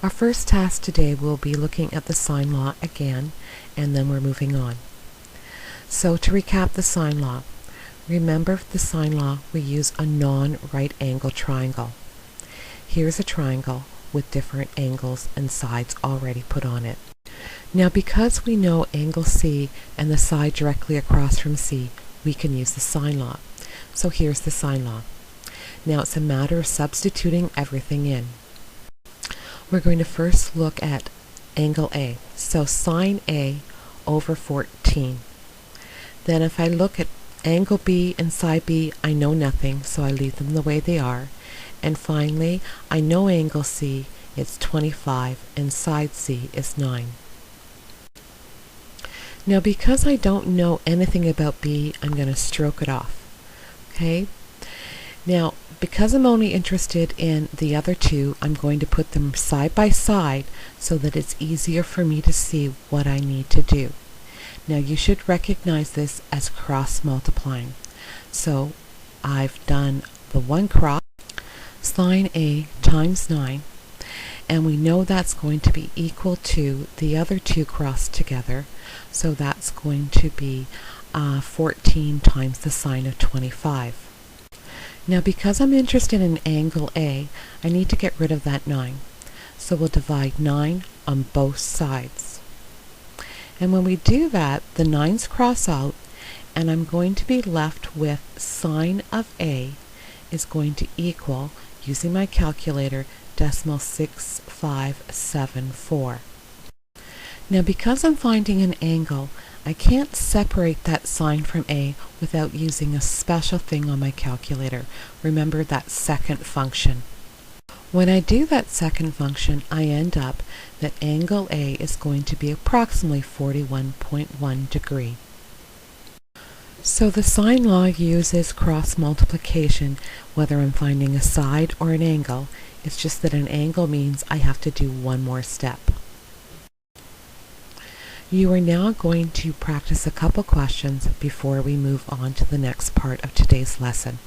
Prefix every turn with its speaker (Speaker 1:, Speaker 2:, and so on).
Speaker 1: Our first task today will be looking at the sine law again, and then we're moving on. So to recap the sine law, remember the sine law, we use a non-right angle triangle. Here's a triangle with different angles and sides already put on it. Now because we know angle C and the side directly across from C, we can use the sine law. So here's the sine law. Now it's a matter of substituting everything in. We're going to first look at angle A. So sine A over 14. Then if I look at angle B and side B, I know nothing, so I leave them the way they are. And finally, I know angle C, it's 25, and side C is 9. Now because I don't know anything about B, I'm going to stroke it off. Okay? Now, because I'm only interested in the other two, I'm going to put them side by side so that it's easier for me to see what I need to do. Now you should recognize this as cross multiplying. So I've done the one cross, sine A times 9, and we know that's going to be equal to the other two crossed together, so that's going to be 14 times the sine of 25. Now because I'm interested in angle A, I need to get rid of that 9. So we'll divide 9 on both sides. And when we do that, the 9's cross out, and I'm going to be left with sine of A is going to equal, using my calculator, decimal 6574. Now because I'm finding an angle, I can't separate that sine from A without using a special thing on my calculator. Remember that second function. When I do that second function, I end up that angle A is going to be approximately 41.1 degree. So the sine law uses cross multiplication whether I'm finding a side or an angle. It's just that an angle means I have to do one more step. You are now going to practice a couple questions before we move on to the next part of today's lesson.